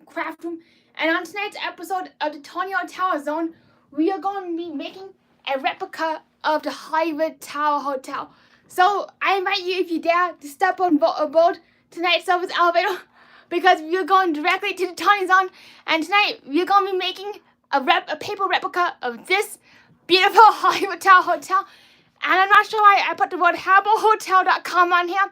craft room, and on tonight's episode of the Tonyo Tower Zone, we are going to be making a replica of the Hollywood Tower Hotel. So I invite you, if you dare, to step on board tonight's service elevator, because we are going directly to the Tonyo Zone, and tonight we are going to be making a paper replica of this beautiful Hollywood Tower Hotel. And I'm not sure why I put the word HarborHotel.com on here.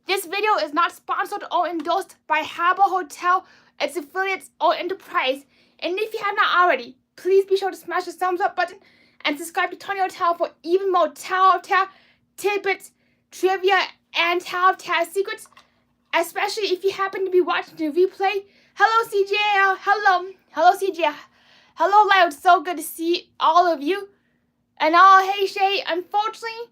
This video is not sponsored or endorsed by Harbor Hotel, its affiliates, or enterprise. And if you have not already, please be sure to smash the thumbs up button and subscribe to Tonyo Tower for even more Tower of Terror tidbits, trivia, and Tower of Terror secrets. Especially if you happen to be watching the replay. Hello CJ, hello CJ, hello Loud, so good to see all of you. And hey Shay, unfortunately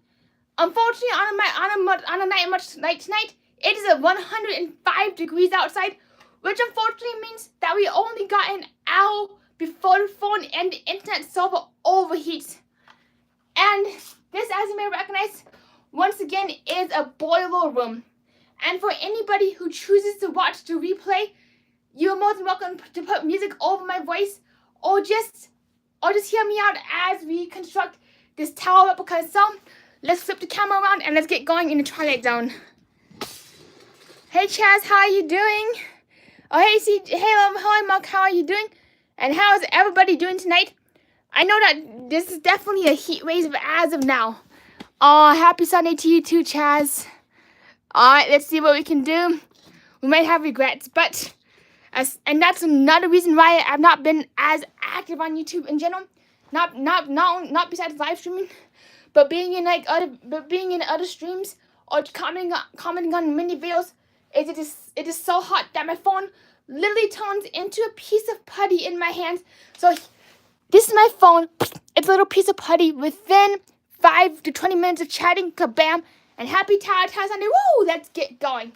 on a night much like tonight, it is 105 degrees outside, which unfortunately means that we only got an hour before the phone and the internet server overheats. And this, as you may recognize, once again is a boiler room. And for anybody who chooses to watch the replay, you're more than welcome to put music over my voice, or just hear me out as we construct this tower replica. So let's flip the camera around and let's get going in the Twilight Zone. Hey Chaz, how are you doing? Oh hey hello Mark, how are you doing? And how is everybody doing tonight? I know that this is definitely a heat wave as of now. Oh, happy Sunday to you too, Chaz. Alright, let's see what we can do. We might have regrets, but and that's another reason why I've not been as active on YouTube in general. Not besides live streaming, but being in other streams or commenting on mini videos. It is so hot that my phone literally turns into a piece of putty in my hands. So this is my phone. It's a little piece of putty. Within 5 to 20 minutes of chatting, kabam, and happy Tower Sunday. Woo! Let's get going.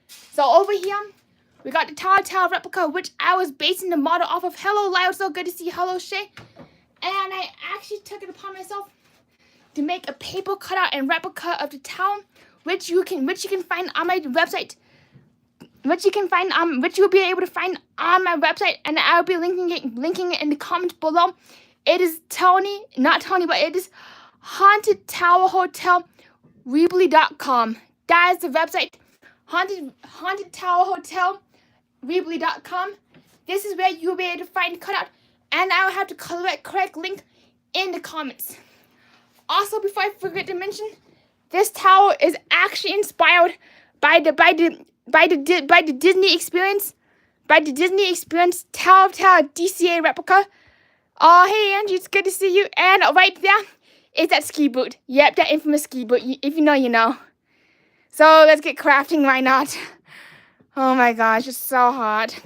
So over here, we got the Tower replica, which I was basing the model off of. Hello, Lyle. So good to see you. Hello, Shay. And I actually took it upon myself to make a paper cutout and replica of the tower, which you can find on my website. Which you will be able to find on my website, and I'll be linking it in the comments below. It is but it is Haunted Tower Hotel Replicas.com. That is the website. Haunted Tower Hotel Replicas.com. This is where you'll be able to find the cutout, and I will have the correct link in the comments. Also, before I forget to mention, this tower is actually inspired by the Disney Experience Tower of Terror DCA replica. Oh, hey Angie, it's good to see you. And right there is that ski boot. Yep, that infamous ski boot. If you know, you know. So let's get crafting. Why not? Oh my gosh, it's so hot.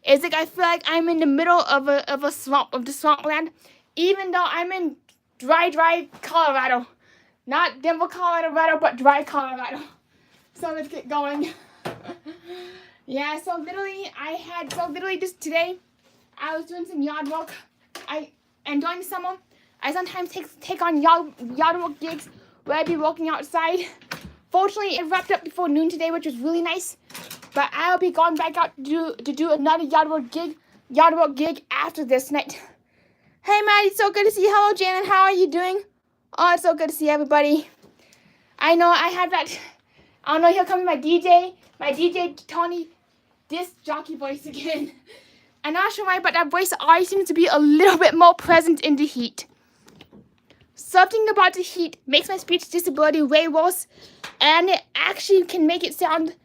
It's like I feel like I'm in the middle of the swampland, even though I'm in dry Colorado. Not Denver, Colorado, but dry Colorado. So let's get going. Yeah, so literally just today, I was doing some yard work. And during the summer, I sometimes take on yard work gigs where I'd be working outside. Fortunately, it wrapped up before noon today, which was really nice. But I'll be going back out to do another yard work gig after this night. Hey Maddie, it's so good to see you. Hello Janet, how are you doing? Oh, it's so good to see everybody. I know I have that. I don't know, here comes my DJ Tony disc jockey voice again. I'm not sure why, but that voice always seems to be a little bit more present in the heat. Something about the heat makes my speech disability way worse, and it actually can make it sound,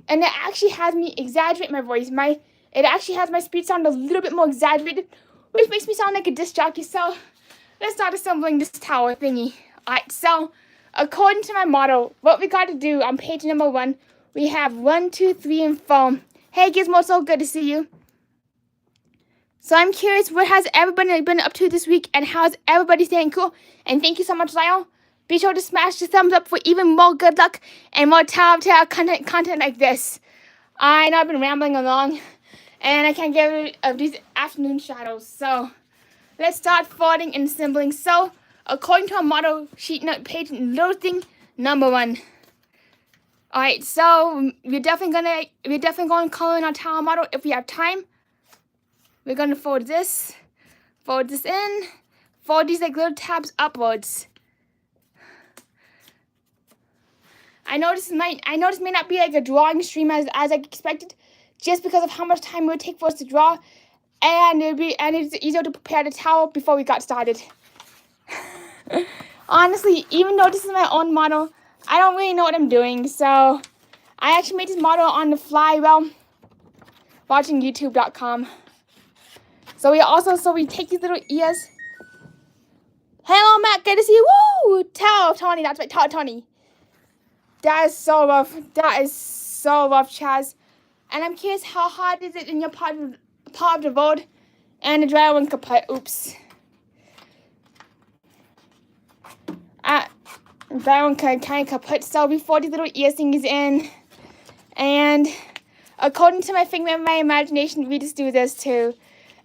and it actually has me exaggerate my voice. It actually has my speech sound a little bit more exaggerated, which makes me sound like a disc jockey. So let's start assembling this tower thingy. Alright, so according to my model, what we got to do on page number 1, we have 1, 2, 3, and 4. Hey Gizmo, so good to see you. So I'm curious, what has everybody been up to this week, and how's everybody staying cool? And thank you so much, Lyle. Be sure to smash the thumbs up for even more good luck and more Tower of Terror content like this. I know I've been rambling along, and I can't get rid of these afternoon shadows. So let's start folding and assembling. So according to our model sheet note page, little thing number 1. Alright, so we're definitely gonna color in our tower model if we have time. we're gonna fold this in, fold these like little tabs upwards. I know this may not be like a drawing stream as I expected, just because of how much time it would take for us to draw, and it's easier to prepare the towel before we got started. Honestly, even though this is my own model, I don't really know what I'm doing, so I actually made this model on the fly while watching YouTube.com. So we take these little ears. Hello, Matt, good to see you. Woo! Towel of Tony, that's right, Towel Tony. That is so rough. That is so rough, Chaz. And I'm curious, how hard is it in your part of the road? And the dryer one kaput. Oops. That one kind of kaput. So before these little ear thingies in, and according to my finger and my imagination, we just do this too.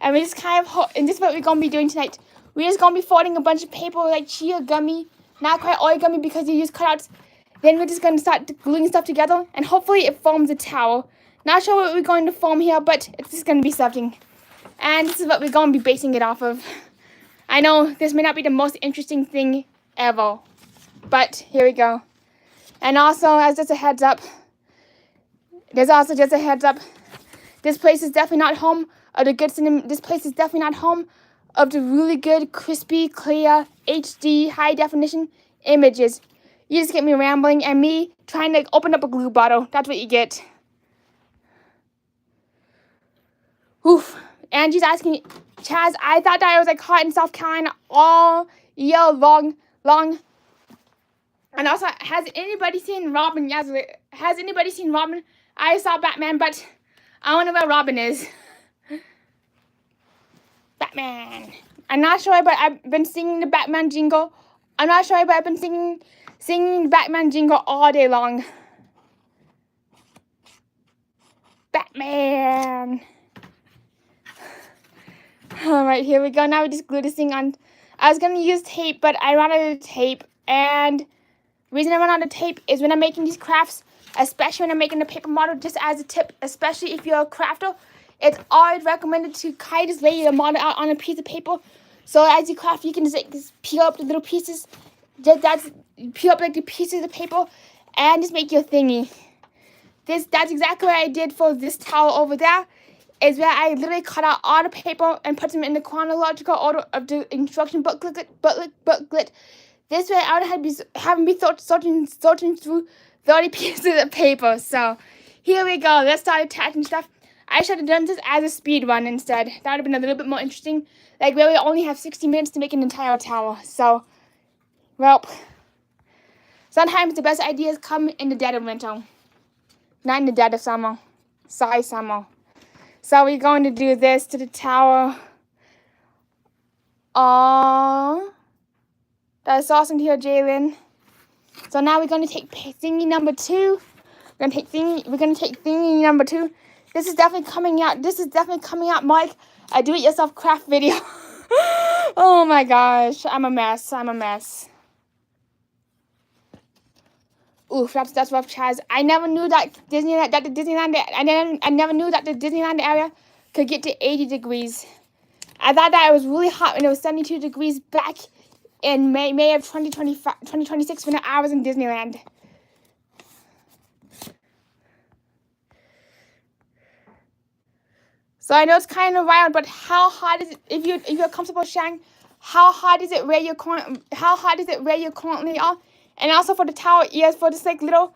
And we just and this is what we're gonna be doing tonight. We're just gonna be folding a bunch of paper like chia gummy, not quite origami because you use cutouts. Then we're just gonna start gluing stuff together, and hopefully it forms a towel. Not sure what we're going to form here, but it's just gonna be something. And this is what we're gonna be basing it off of. I know this may not be the most interesting thing ever, but here we go. And also, as just a heads up, this place is definitely not home of the good cinema. This place is definitely not home of the really good, crispy, clear, HD, high definition images. You just get me rambling and me trying to open up a glue bottle. That's what you get. Oof. Angie's asking, Chaz, I thought that I was like hot in South Carolina all year long. And also, has anybody seen Robin? Yes, has anybody seen Robin? I saw Batman, but I don't know where Robin is. Batman. I'm not sure, but I've been singing the Batman jingle. I'm not sure, but I've been singing the Batman jingle all day long. Batman. Alright, here we go. Now we just glue this thing on. I was going to use tape, but I ran out of tape. And the reason I ran out of tape is when I'm making these crafts, especially when I'm making the paper model, just as a tip, especially if you're a crafter, it's always recommended to kind of just lay your model out on a piece of paper. So as you craft, you can just peel up the little pieces. Peel up like the pieces of paper and just make your thingy. That's exactly what I did for this towel over there. Is where I literally cut out all the paper and put them in the chronological order of the instruction booklet. This way I would having me sorting through 30 pieces of paper. So here we go. Let's start attaching stuff. I should have done this as a speed run instead. That would have been a little bit more interesting. Like, where we only have 60 minutes to make an entire towel. So, well, sometimes the best ideas come in the dead of winter. Not in the dead of summer. Sorry, summer. So we're going to do this to the towel. Oh, that's awesome to hear, Jalen. So now we're going to take thingy number 2. We're going to take thingy number 2. This is definitely coming out more like a do-it-yourself craft video. Oh my gosh, I'm a mess. Oof, that's rough, Chaz. I never knew that the Disneyland area could get to 80 degrees. I thought that it was really hot when it was 72 degrees back in May of 2026 when I was in Disneyland. So I know it's kind of wild, but how hot is it? If you're comfortable sharing, how hot is it where you currently are? And also for the towel ears, for this like little,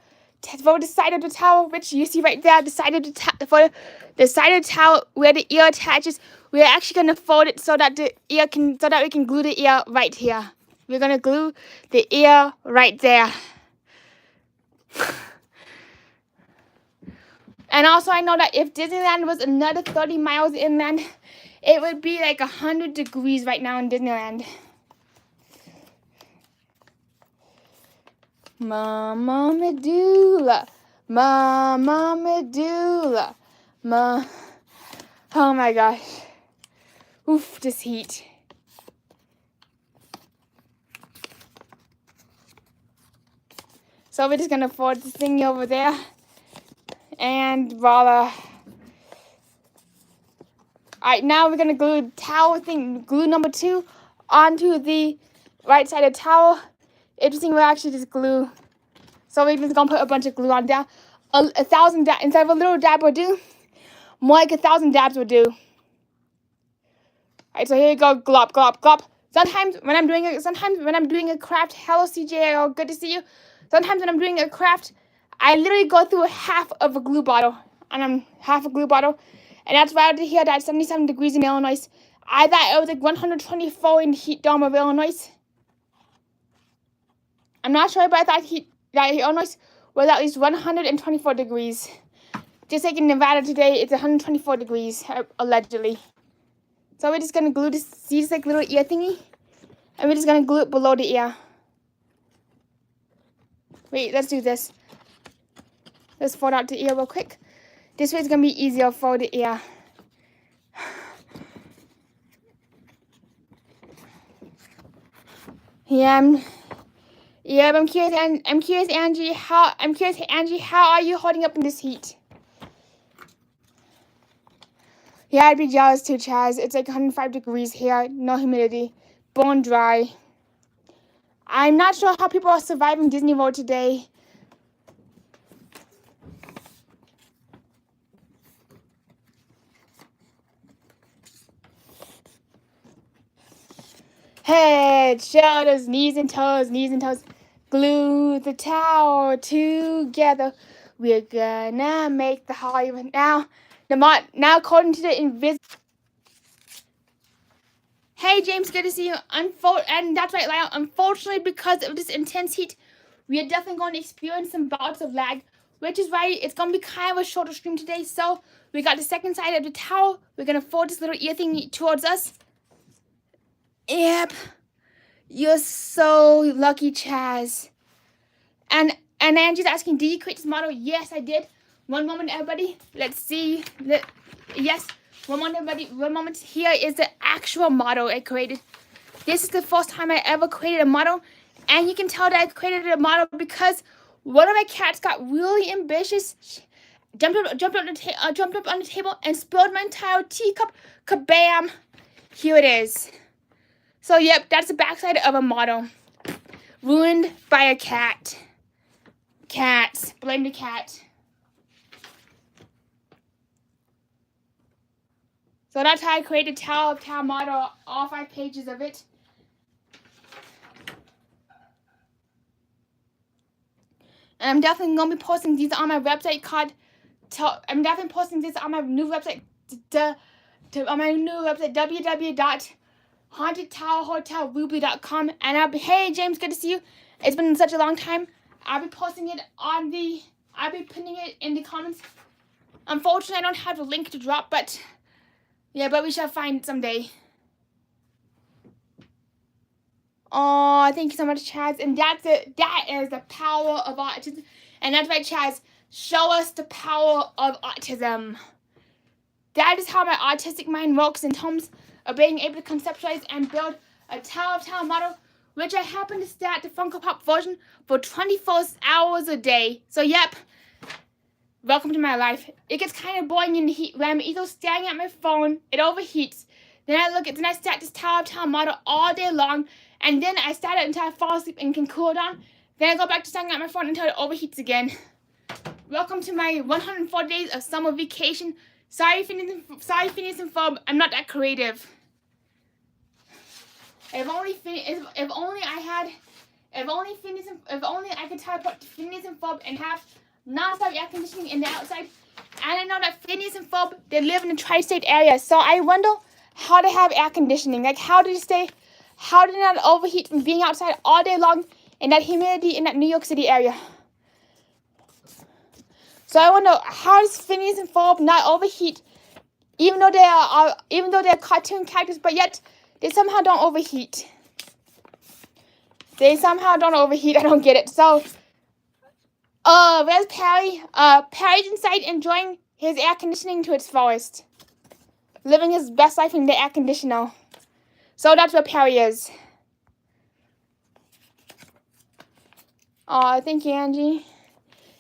for the side of the towel, which you see right there, the side of the towel where the ear attaches, we're actually gonna fold it so that we can glue the ear right here. We're gonna glue the ear right there. And also I know that if Disneyland was another 30 miles inland, it would be like 100 degrees right now in Disneyland. Mama Medulla, Mama Medulla, oh my gosh. Oof, this heat. So we're just gonna fold this thing over there. And voila. Alright, now we're gonna glue towel thing, glue number 2 onto the right side of the towel. Interesting, we'll actually just glue. So we're just gonna put a bunch of glue on there. 1,000 dabs, instead of a little dab will do, more like 1,000 dabs will do. Alright, so here you go, glop, glop, glop. Sometimes when I'm doing a craft, hello CJ, good to see you. Sometimes when I'm doing a craft, I literally go through half of a glue bottle. And I'm half a glue bottle. And that's why I did here that 77 degrees in Illinois. I thought it was like 124 in the heat dome of Illinois. I'm not sure, but I thought Illinois was at least 124 degrees. Just like in Nevada today, it's 124 degrees, allegedly. So we're just going to glue this, see this like little ear thingy? And we're just going to glue it below the ear. Wait, let's do this. Let's fold out the ear real quick. This way it's going to be easier for the ear. I'm curious, Angie. How are you holding up in this heat? Yeah, I'd be jealous too, Chaz. It's like 105 degrees here, no humidity, bone dry. I'm not sure how people are surviving Disney World today. Head, shoulders, knees and toes, glue the towel together. We're gonna make the Hollywood now. Now according to the invisible. Hey James, good to see you. And that's right, Lyle. Unfortunately, because of this intense heat, we are definitely going to experience some bouts of lag, which is why it's going to be kind of a shorter stream today. So we got the second side of the towel. We're gonna fold this little ear thing towards us. Yep. You're so lucky, Chaz. And Angie's asking, did you create this model? Yes, I did. One moment, everybody. Let's see. Yes. One moment, everybody. One moment. Here is the actual model I created. This is the first time I ever created a model. And you can tell that I created a model because one of my cats got really ambitious. She jumped up on the table and spilled my entire teacup. Kabam. Here it is. So, yep, that's the backside of a model. Ruined by a cat. Cats. Blame the cat. So that's how I created Tower of Tower model, all 5 pages of it. And I'm definitely going to be posting these on my website I'm definitely posting this on my new website, www.hauntedtowerhotelruby.com. And hey James, good to see you. It's been such a long time. I'll be posting it I'll be pinning it in the comments. Unfortunately, I don't have a link to drop, but yeah, but we shall find it someday. Oh, thank you so much, Chaz. And that is the power of autism. And that's right, Chaz. Show us the power of autism. That is how my autistic mind works in terms of being able to conceptualize and build a Tower of Tower model, which I happen to start the Funko Pop version for 24 hours a day. So, yep. Welcome to my life. It gets kind of boring in the heat when I'm either staring at my phone, it overheats. Then I start this Tower of Tower model all day long, and then I start it until I fall asleep and can cool down. Then I go back to staring at my phone until it overheats again. Welcome to my 104 days of summer vacation. Sorry, Phineas and Ferb, I'm not that creative. If only I could teleport to Phineas and Ferb and have non-stop air conditioning in the outside. And I know that Phineas and Ferb, they live in the tri-state area, so I wonder how they have air conditioning. Like, how do they not overheat from being outside all day long in that humidity in that New York City area? So I wonder, how does Phineas and Ferb not overheat, even though they're cartoon characters, but yet they somehow don't overheat. I don't get it. So, where's Perry? Perry's inside enjoying his air conditioning to its fullest. Living his best life in the air conditioner. So that's where Perry is. Oh, thank you, Angie.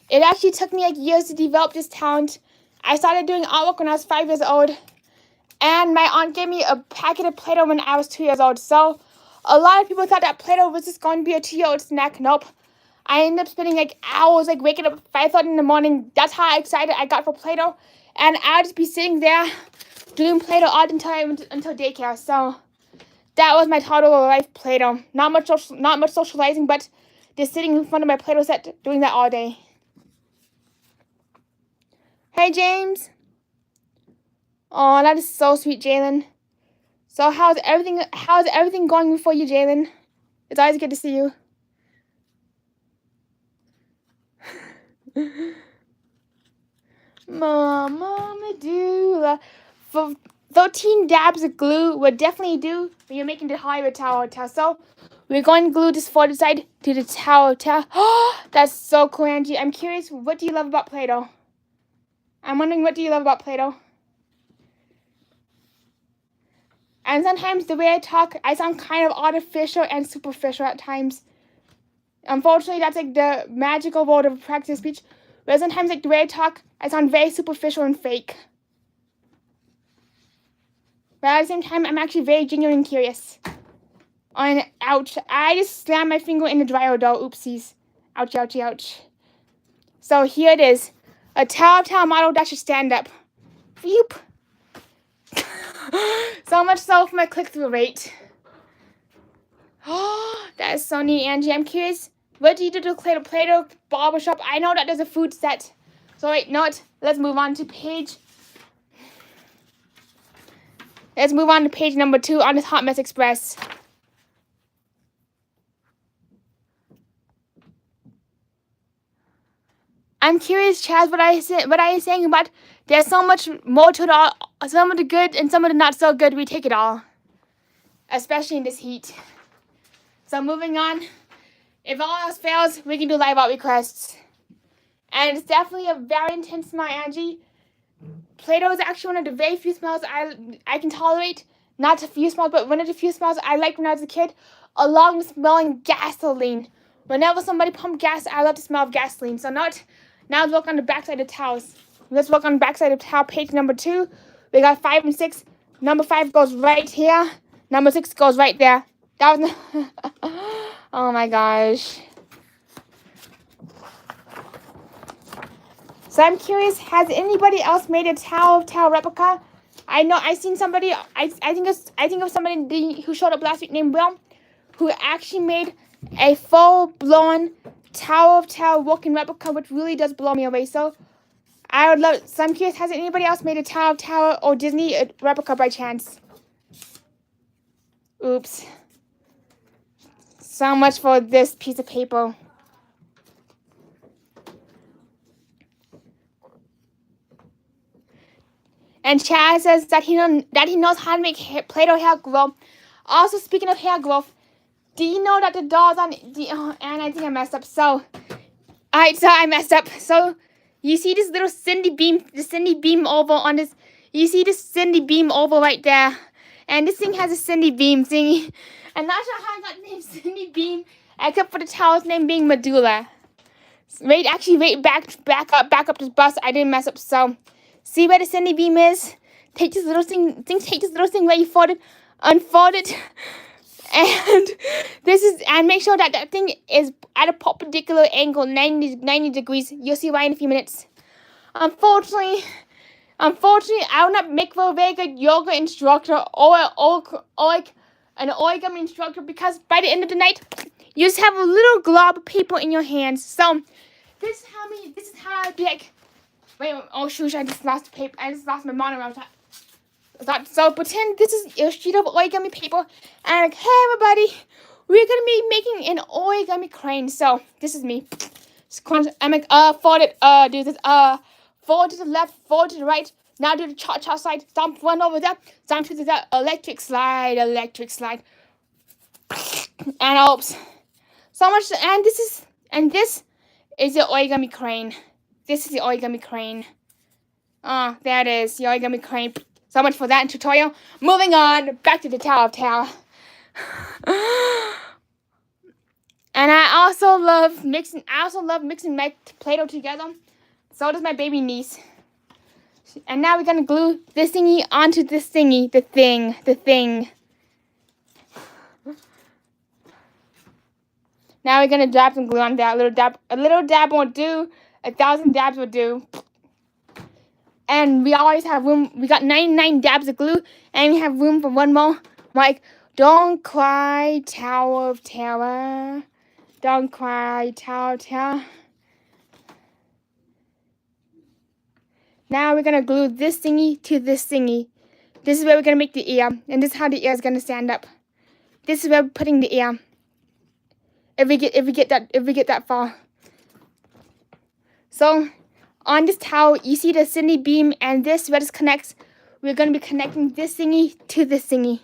It actually took me like years to develop this talent. I started doing artwork when I was 5 years old. And my aunt gave me a packet of Play-Doh when I was 2 years old. So a lot of people thought that Play-Doh was just going to be a 2-year-old snack. Nope. I ended up spending like hours, like waking up at 5:30 in the morning. That's how excited I got for Play-Doh. And I'd just be sitting there doing Play-Doh all the time until daycare. So that was my total life, Play-Doh. Not much socializing, but just sitting in front of my Play-Doh set, doing that all day. Hey, James. Oh, that is so sweet, Jalen. So how's everything going for you, Jalen? It's always good to see you. Mama Medulla. For 13 dabs of glue would definitely do when you're making the Hollywood Tower Hotel. So we're going to glue this for the side to the Tower Hotel. Oh, that's so cool, Angie. I'm curious, what do you love about Play-Doh? I'm wondering, what do you love about Play-Doh? And sometimes the way I talk, I sound kind of artificial and superficial at times. Unfortunately, that's like the magical world of practice speech. Where sometimes, like, the way I talk, I sound very superficial and fake. But at the same time, I'm actually very genuine and curious. And ouch, I just slammed my finger in the dryer dough. Oopsies. Ouchie, ouchie, ouch. So here it is. A Tower model that should stand up. Phew. So much so for my click-through rate. Oh, that is so neat, Angie. I'm curious, what do you do to Play-Doh barbershop? I know that there's a food set. So wait, not. Let's move on to page number 2 on this Hot Mess Express. I'm curious, Chaz, what are you saying about there's so much more to it all, some of the good and some of the not so good. We take it all, especially in this heat. So moving on, if all else fails, we can do live art requests. And it's definitely a very intense smell, Angie. Play-Doh is actually one of the very few smells I can tolerate. Not a few smells, but one of the few smells I liked when I was a kid, along with smelling gasoline. Whenever somebody pumped gas, I love the smell of gasoline. So now let's work on the backside of towels. Let's work on the backside of towel, page number 2. We got 5 and 6. Number 5 goes right here. Number 6 goes right there. That was oh my gosh. So I'm curious, has anybody else made a Tower replica? I know I seen somebody. I think of somebody who showed up last week named Will, who actually made a full-blown Tower walking replica, which really does blow me away. So I would love. So I'm curious, has anybody else made a Tower or Disney replica by chance? Oops. So much for this piece of paper. And Chad says that he knows how to make Play-Doh hair grow. Also, speaking of hair growth, do you know that the dolls on and I think I messed up. So I messed up. So you see this little Cindy beam oval on this. You see this Cindy beam oval right there, and this thing has a Cindy beam thingy. I'm not sure how I got the name Cindy Beam, except for the towel's name being Medulla. Wait, back up this bus. I didn't mess up. So, see where the Cindy Beam is? Take this little thing where you fold it, unfold it, and make sure that thing is at a perpendicular angle, 90 degrees. You'll see why in a few minutes. Unfortunately, I will not make for a very good yoga instructor or like an origami instructor, because by the end of the night, you just have a little glob of paper in your hands. So this is how I'd be like. Wait, oh shoot! I just lost the paper. I just lost my monorail. So pretend this is a sheet of origami paper, and like, hey everybody, we're gonna be making an origami crane. So this is me. I'm like, fold it, do this, fold to the left, fold to the right. Now do the cha-cha slide. Stomp one over there. Stomp to the electric slide. And oops, so much. And this is the origami crane. This is the origami crane. There it is, the origami crane. So much for that tutorial. Moving on, back to the Tower of Terror. And I also love mixing my Play-Doh together. So does my baby niece. And now we're gonna glue this thingy onto this thingy, the thing. Now we're gonna dab some glue on that. A little dab won't do. 1,000 dabs will do. And we always have room. We got 99 dabs of glue, and we have room for one more. Like, don't cry, Tower of Terror. Don't cry, Tower of Terror. Now we're gonna glue this thingy to this thingy. This is where we're gonna make the ear, and this is how the ear is gonna stand up. This is where we're putting the ear. If we get that far. So on this towel, you see the Sydney beam, and this where this connects. We're gonna be connecting this thingy to this thingy.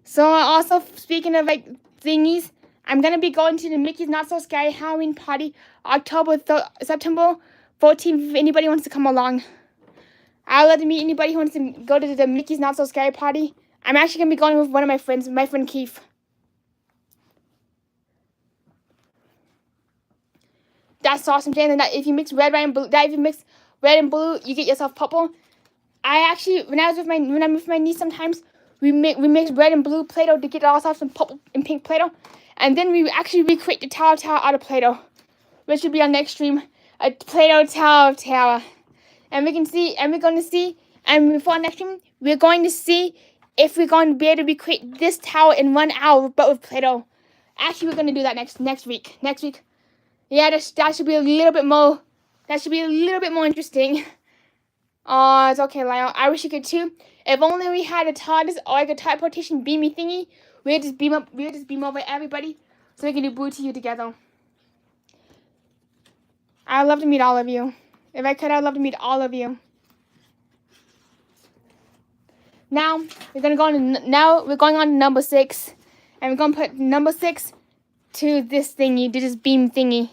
So also speaking of like thingies, I'm gonna be going to the Mickey's Not So Scary Halloween party September 14th. If anybody wants to come along, I'd love to meet anybody who wants to go to the Mickey's Not So Scary party. I'm actually gonna be going with one of my friends, my friend Keith. That's awesome, Jane. And that if you mix red, white, and blue, that if you mix red and blue, you get yourself purple. I actually, when I'm with my niece, sometimes we mix red and blue Play-Doh to get ourselves some purple and pink Play-Doh, and then we actually recreate the Tower out of Play-Doh, which will be our next stream, a Play-Doh Tower of Terror. And we're going to see, and before next stream, we're going to see if we're going to be able to recreate this tower in 1 hour, but with Play-Doh. Actually, we're going to do that next week. Yeah, that should be a little bit more. That should be a little bit more interesting. Oh, it's okay, Lyle. I wish you could too. If only we had a TARDIS or like a teleportation beamy thingy, we'd just beam over everybody, so we can do Boo to You together. I'd love to meet all of you. If I could, I'd love to meet all of you. Now we're going on to number 6, and we're gonna put number 6 to this thingy, to this beam thingy,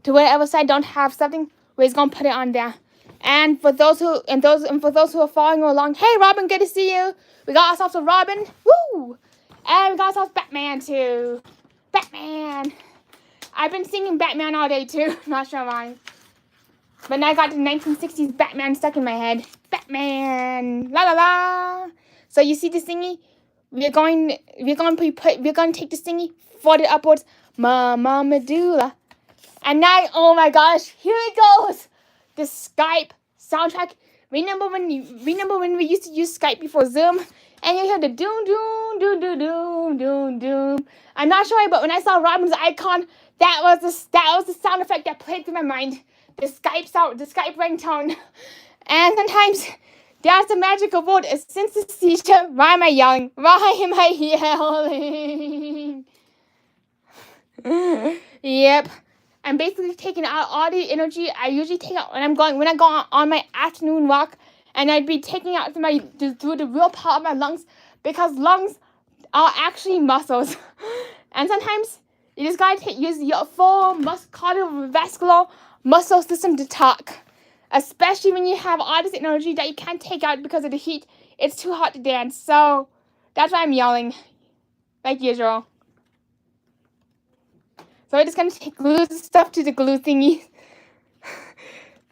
to whatever side don't have something, we're just gonna put it on there. And for those who are following along, hey Robin, good to see you. We got ourselves a Robin, woo! And we got ourselves Batman too. Batman. I've been singing Batman all day too. Not sure why. But now I got the 1960s Batman stuck in my head. Batman, la la la. So you see this thingy? We're going to take this thingy, fold it upwards, Mama Medulla. And now, oh my gosh, here it goes. The Skype soundtrack. Remember when we used to use Skype before Zoom, and you hear the doom doom doom doom doom doom doom. I'm not sure, but when I saw Robin's icon, that was the sound effect that played through my mind. The Skype ringtone. And sometimes there's the magical word, a synesthesia. Why am I yelling? Why am I yelling? Yep. I'm basically taking out all the energy I usually take out when I go on my afternoon walk, and I'd be taking out through the real part of my lungs, because lungs are actually muscles. And sometimes you just gotta use your full cardiovascular muscle system to talk. Especially when you have all this energy that you can't take out because of the heat. It's too hot to dance. So that's why I'm yelling, like usual. So we're just gonna glue stuff to the glue thingy.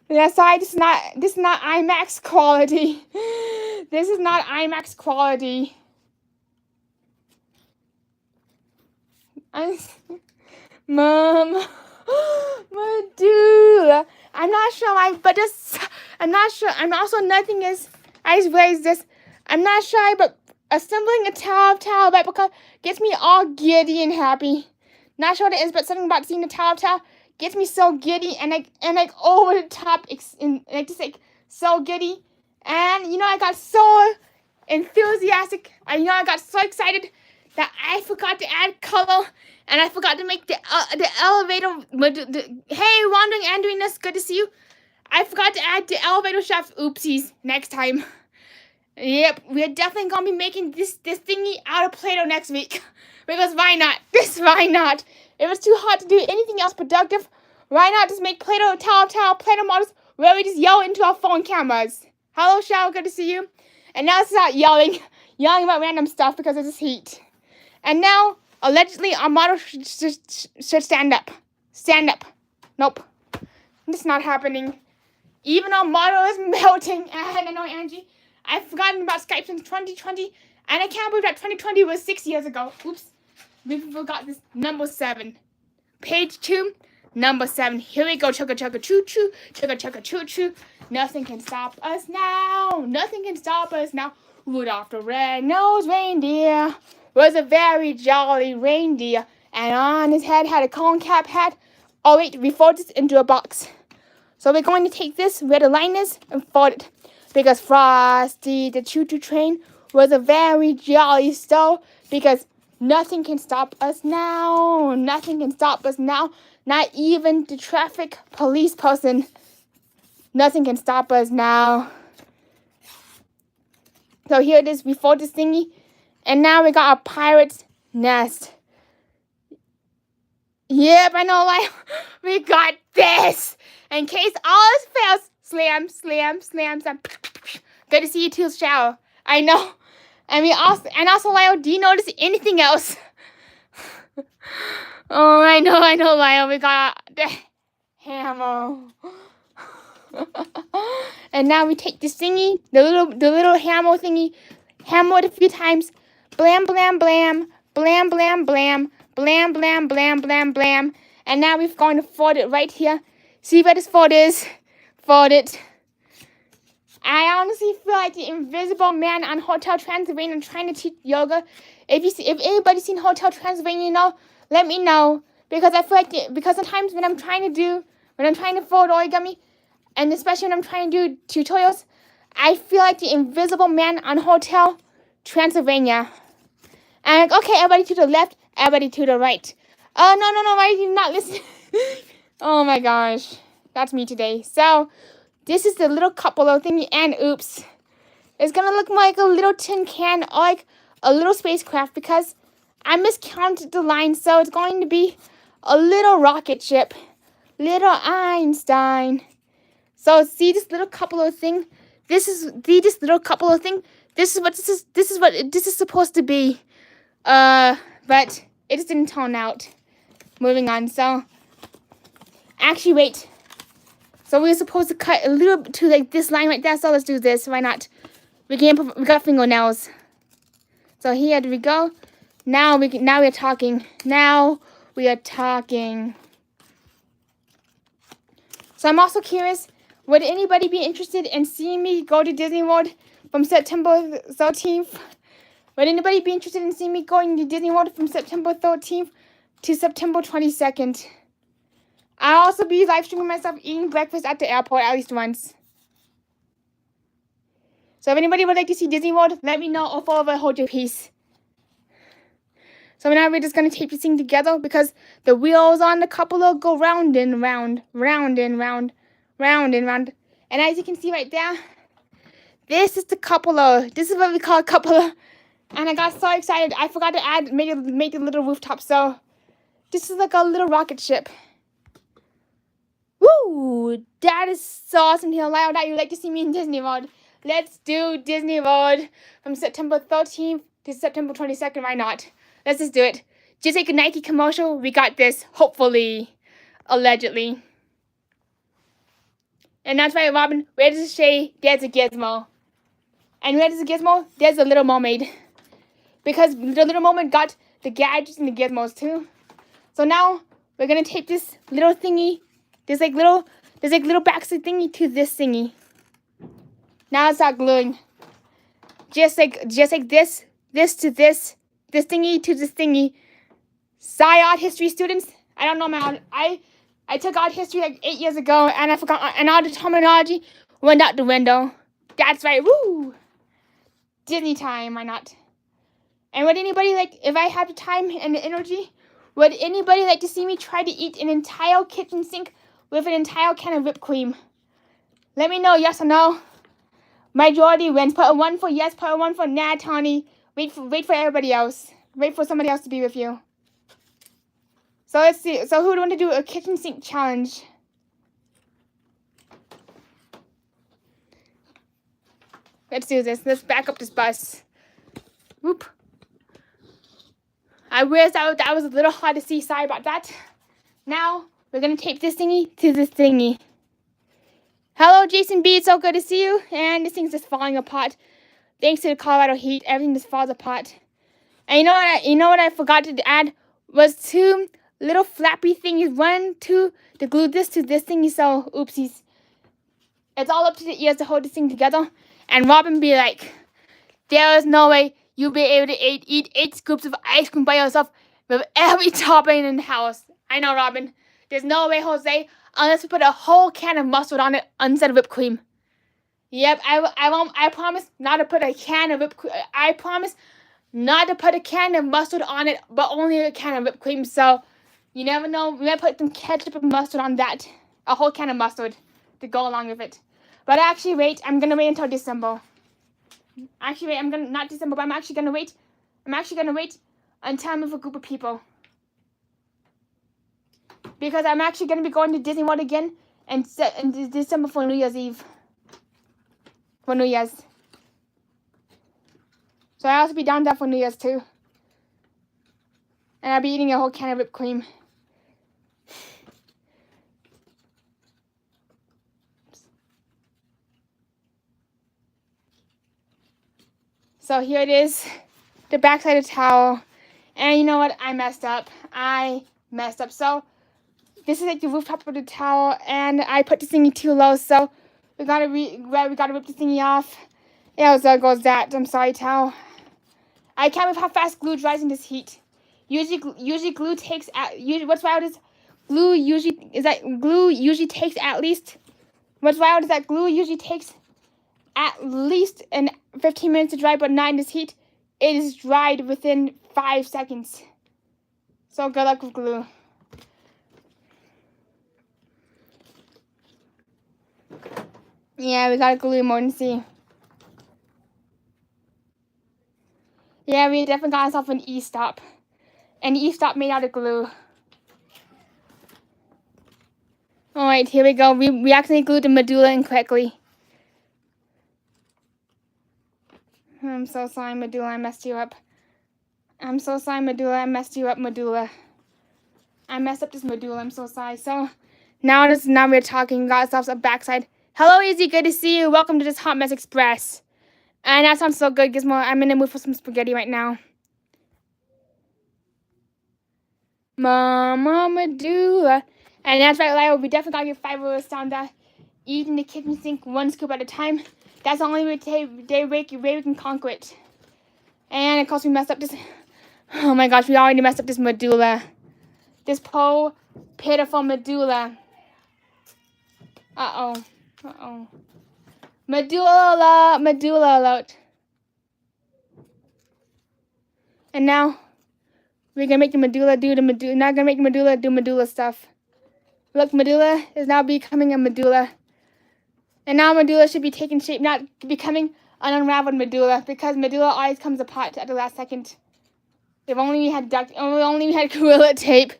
Yeah, sorry, this is not IMAX quality. This is not IMAX quality. Mom, Medulla. I'm not sure why, but I'm not sure. I'm also nothing is. I just raised this. I'm not shy, but assembling a Tower replica gets me all giddy and happy. Not sure what it is, but something about seeing the Tower gets me so giddy and like over the top, and like just like so giddy. And I got so enthusiastic. I got so excited that I forgot to add color, and I forgot to make the elevator. Hey, Wandering Andriness, good to see you. I forgot to add the elevator shaft. Oopsies. Next time. Yep, we're definitely gonna be making this thingy out of Play-Doh next week. Because why not? Why not? If it's too hot to do anything else productive, why not just make Play-Doh Tower Play-Doh models where we just yell into our phone cameras? Hello, Shao, good to see you. And now start yelling about random stuff because of this heat. And now, allegedly, our model should stand up. Stand up. Nope. This is not happening. Even our model is melting. And I know, Angie, I've forgotten about Skype since 2020. And I can't believe that 2020 was 6 years ago. Oops. We forgot this. Number 7. Page 2. Number 7. Here we go. Chugga chugga choo choo. Chugga chugga choo choo. Nothing can stop us now. Nothing can stop us now. Rudolph the red-nosed reindeer was a very jolly reindeer. And on his head had a cone cap hat. Oh wait, we fold this into a box. So we're going to take this where the line is and fold it. Because Frosty the choo-choo train was a very jolly soul. Because nothing can stop us now. Nothing can stop us now. Not even the traffic police person. Nothing can stop us now. So here it is. We fold this thingy. And now we got a pirate's nest. Yep, I know, like, we got this. In case all else fails, slam, slam, slam, slam. Good to see you too, shower. I know. And also, Lyle, do you notice anything else? Oh, I know, Lyle. We got the hammer. And now we take this thingy, the little hammer thingy, hammer it a few times. Blam, blam, blam, blam, blam, blam. Blam, blam, blam, blam, blam. And now we're going to fold it right here. See where this fold is? Fold it. I honestly feel like the Invisible Man on Hotel Transylvania trying to teach yoga. If anybody's seen Hotel Transylvania, let me know. Because I feel like, because sometimes when I'm trying to fold origami, and especially when I'm trying to do tutorials, I feel like the Invisible Man on Hotel Transylvania. And okay, everybody to the left. Everybody to the right. Oh, no, why did you not listen? Oh my gosh. That's me today. So, this is the little couple of thingy, and oops. It's gonna look like a little tin can or like a little spacecraft because I miscounted the line, so it's going to be a little rocket ship. Little Einstein. So, see this little couple of thing? This is what this is supposed to be. But it just didn't turn out. Moving on. So, actually, wait. So we're supposed to cut a little bit to like this line right there. So let's do this. Why not? We got fingernails. So here we go. Now we're talking. Now we are talking. So I'm also curious. Would anybody be interested in seeing me go to Disney World from September 13th? Would anybody be interested in seeing me going to Disney World from September 13th to September 22nd? I'll also be live streaming myself eating breakfast at the airport at least once. So if anybody would like to see Disney World, let me know or forever hold your peace. So now we're just going to tape this thing together because the wheels on the cupola go round and round, round and round, round and round. And as you can see right there, this is the cupola. This is what we call a cupola. And I got so excited, I forgot to make a little rooftop. So this is like a little rocket ship. Woo! That is so awesome here. Lyle, that you'd like to see me in Disney World. Let's do Disney World from September 13th to September 22nd. Why not? Let's just do it. Just like a Nike commercial. We got this. Hopefully. Allegedly. And that's right, Robin. Where does it say there's a gizmo? And where does the gizmo? There's a Little Mermaid. Because the Little Mermaid got the gadgets and the gizmos too. So now we're going to tape this little thingy. There's like little backseat thingy to this thingy. Now it's not gluing. Just like this to this thingy to this thingy. Sorry, art history students. I don't know my I took art history like 8 years ago and I forgot, and all the terminology went out the window. That's right. Woo! Disney time, why not? And would anybody like, if I have the time and the energy, would anybody like to see me try to eat an entire kitchen sink with an entire can of whipped cream? Let me know, yes or no. Majority wins. Put a 1 for yes, put a 1 for nah, Tony. Wait for everybody else. Wait for somebody else to be with you. So let's see. So who would want to do a kitchen sink challenge? Let's do this. Let's back up this bus. Whoop. I realized that was a little hard to see. Sorry about that. Now, we're going to tape this thingy to this thingy. Hello, Jason B. It's so good to see you. And this thing's just falling apart. Thanks to the Colorado heat, everything just falls apart. And you know what I forgot to add was 2 little flappy thingies. 1, 2 to glue this to this thingy. So oopsies. It's all up to the ears to hold this thing together. And Robin be like, there is no way you'll be able to eat 8 scoops of ice cream by yourself with every topping in the house. I know, Robin. There's no way, Jose, unless we put a whole can of mustard on it instead of whipped cream. Yep, I promise not to put a can of whipped cream. I promise not to put a can of mustard on it, but only a can of whipped cream. So, you never know. We might put some ketchup and mustard on that. A whole can of mustard to go along with it. But actually, wait. I'm going to wait until December. Actually, wait. Not December, but I'm actually going to wait. Until I'm with a group of people. Because I'm actually going to be going to Disney World again in December for New Year's Eve. For New Year's. So I'll also be down there for New Year's too. And I'll be eating a whole can of whipped cream. So here it is. The backside of the towel. And you know what? I messed up. So this is like the rooftop of the towel. And I put the thingy too low. So we gotta rip the thingy off. Yeah, so there goes that. I'm sorry, towel. I can't believe how fast glue dries in this heat. Usually glue takes what's wild is glue usually takes at least 15 minutes to dry, but not in this heat. It is dried within 5 seconds. So good luck with glue. Yeah, we gotta glue emergency. Yeah, we definitely got ourselves an E-stop. An E-stop made out of glue. Alright, here we go. We accidentally glued the medulla incorrectly. I'm so sorry, medulla, I messed you up. I'm so sorry, medulla, I messed you up, medulla. I messed up this medulla, I'm so sorry. So, now we're talking, got ourselves a backside. Hello, Easy, good to see you. Welcome to this Hot Mess Express. And that sounds so good, Gizmo. I'm in the mood for some spaghetti right now. Mama medulla. And that's right, Lyle. We definitely gotta get 5 of us down there. Eating the kitchen sink 1 scoop at a time. That's the only way we can conquer it. And of course we messed up this. Oh my gosh, we already messed up this medulla. This poor, pitiful medulla. Uh-oh. Medulla alert. And now we're gonna make the medulla not gonna make the medulla do medulla stuff. Look, medulla is now becoming a medulla. And now medulla should be taking shape, not becoming an unraveled medulla, because medulla always comes apart at the last second. If only we had Gorilla Tape.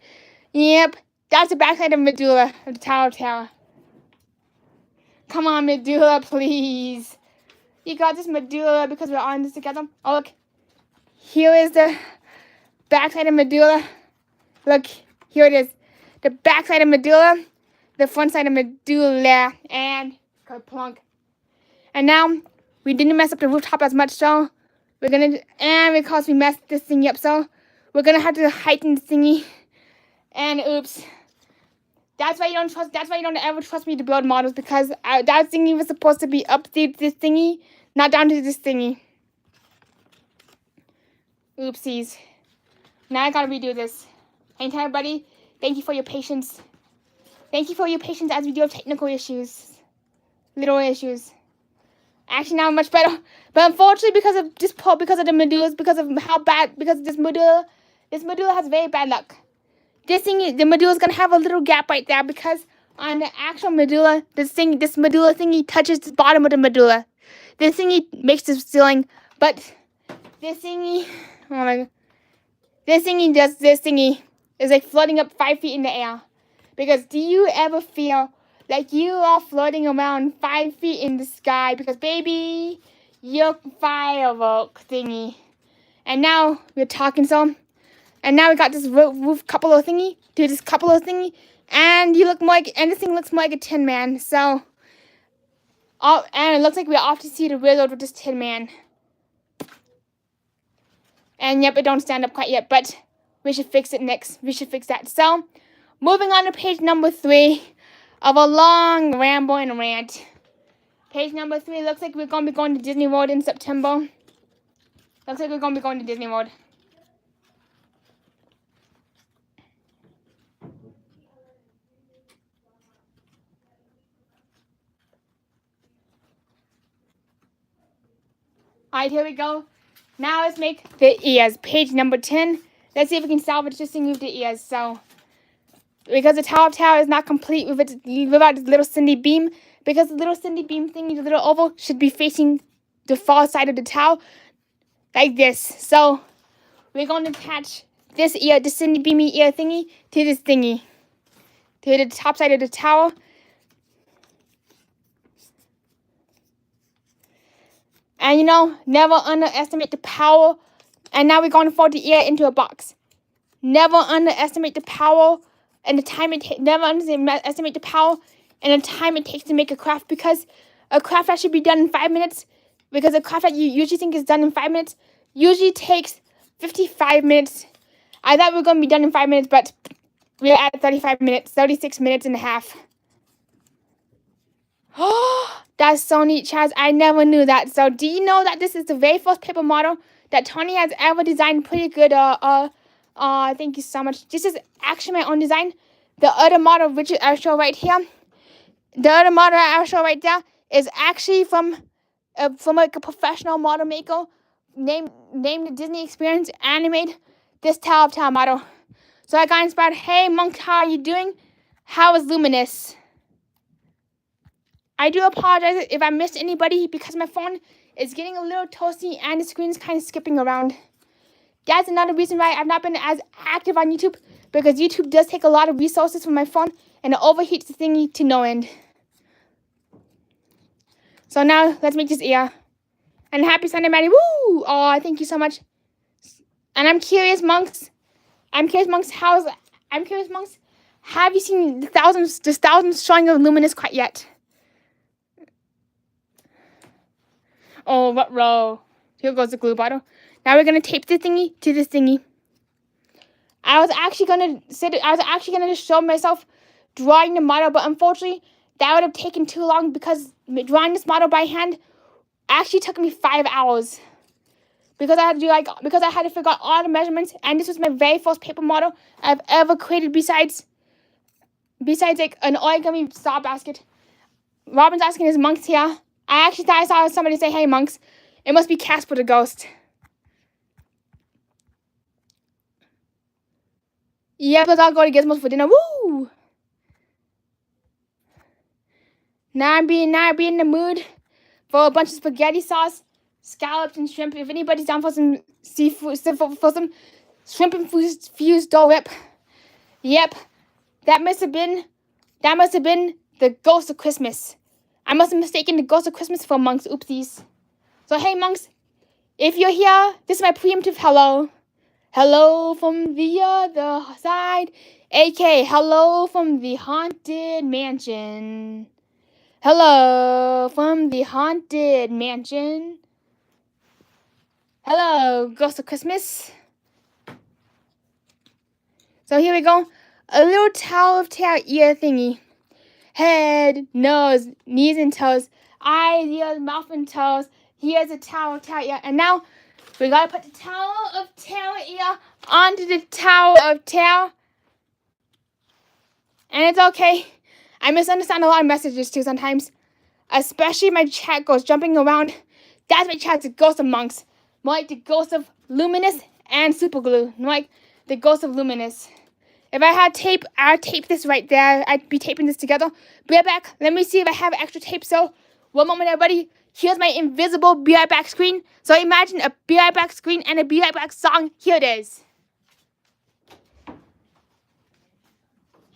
Yep, that's the backside of medulla, of the tower. Come on, medulla, please. You got this, medulla, because we're on this together. Oh, look. Here is the backside of medulla. Look, here it is. The backside of medulla, the front side of medulla, and plunk. And now, we didn't mess up the rooftop as much, so and because we messed this thingy up, so we're gonna have to heighten the thingy. And oops. That's why you don't ever trust me to build models, because that thingy was supposed to be up to this thingy, not down to this thingy. Oopsies. Now I gotta redo this. Hang tight, everybody. Thank you for your patience. Thank you for your patience as we deal with technical issues. Little issues. Actually, now much better. But unfortunately, because of the medullas, because this medulla has very bad luck. The medulla is gonna have a little gap right there, because on the actual medulla, this medulla thingy touches the bottom of the medulla. This thingy makes the ceiling, but this thingy, oh my god, this thingy is like floating up 5 feet in the air. Because do you ever feel like you are floating around 5 feet in the sky? Because baby, you're firework thingy. And now we're talking some. And now we got this roof couple of thingy. And this thing looks more like a Tin Man. So Oh, and it looks like we're off to see the wizard with this Tin Man. And yep, it don't stand up quite yet, but we should fix it next. We should fix that. So, moving on to page number 3 of a long ramble and rant. Page number 3 looks like we're going to be going to Disney World in September. Looks like we're going to be going to Disney World. Alright, here we go. Now let's make the ears. Page number 10. Let's see if we can salvage this thing with the ears. So, because the Tower of Terror is not complete without this little Cindy beam, because the little Cindy beam thingy, the little oval, should be facing the far side of the tower, like this. So, we're going to attach this ear, the Cindy beamy ear thingy, to this thingy, to the top side of the tower. And you know, never underestimate the power. And now we're going to fold the ear into a box. Never underestimate the power and the time it takes. Never underestimate the power and the time it takes to make a craft, because a craft that should be done in 5 minutes, because a craft that you usually think is done in 5 minutes usually takes 55 minutes. I thought we were going to be done in 5 minutes, but we're at 35 minutes, 36 minutes and a half. Oh, that's so neat, Chaz. I never knew that. So, do you know that this is the very first paper model that Tony has ever designed? Pretty good. Thank you so much. This is actually my own design. The other model, which I show right here, the other model I show right there, is actually from like a professional model maker named the Disney Experience, and he made this Tower of Terror model. So I got inspired. Hey, Monk, how are you doing? How is Luminous? I do apologize if I missed anybody, because my phone is getting a little toasty and the screen is kind of skipping around. That's another reason why I've not been as active on YouTube, because YouTube does take a lot of resources from my phone and it overheats the thingy to no end. So now let's make this ear. And happy Sunday, Maddie. Woo! Oh, thank you so much. And I'm curious, monks. Have you seen the thousands showing of Luminous quite yet? Oh, what row? Here goes the glue bottle. Now we're gonna tape the thingy to this thingy. I was actually gonna just show myself drawing the model, but unfortunately that would have taken too long, because drawing this model by hand actually took me 5 hours. Because I had to figure out all the measurements, and this was my very first paper model I've ever created besides like an origami star basket. Robin's asking his monks here. I actually thought I saw somebody say, "Hey, monks." It must be Casper the ghost. Yeah, but I'll go to Gizmos for dinner. Woo! Now I'm being in the mood for a bunch of spaghetti sauce, scallops, and shrimp. If anybody's down for some seafood, for some shrimp infused Dole Whip. Yep, that must have been the ghost of Christmas. I must have mistaken the ghost of Christmas for monks. Oopsies. So hey, monks, if you're here, this is my preemptive hello. Hello from the other side, aka hello from the haunted mansion. Hello from the haunted mansion. Hello, ghost of Christmas. So here we go. A little Tower of Terror ear thingy. Head, nose, knees and toes, eyes, ears, mouth and toes. Here's a Tower of Terror ear. And now we gotta put the Tower of Terror ear onto the Tower of Terror. And it's okay. I misunderstand a lot of messages too sometimes. Especially my chat goes jumping around. That's my chat's the ghost of monks. More like the ghost of Luminous and super glue. More like the ghost of Luminous. If I had tape, I'd tape this right there. I'd be taping this together. Be right back. Let me see if I have extra tape. So, one moment, everybody. Here's my invisible Be Right Back screen. So, imagine a Be Right Back screen and a Be Right Back song. Here it is.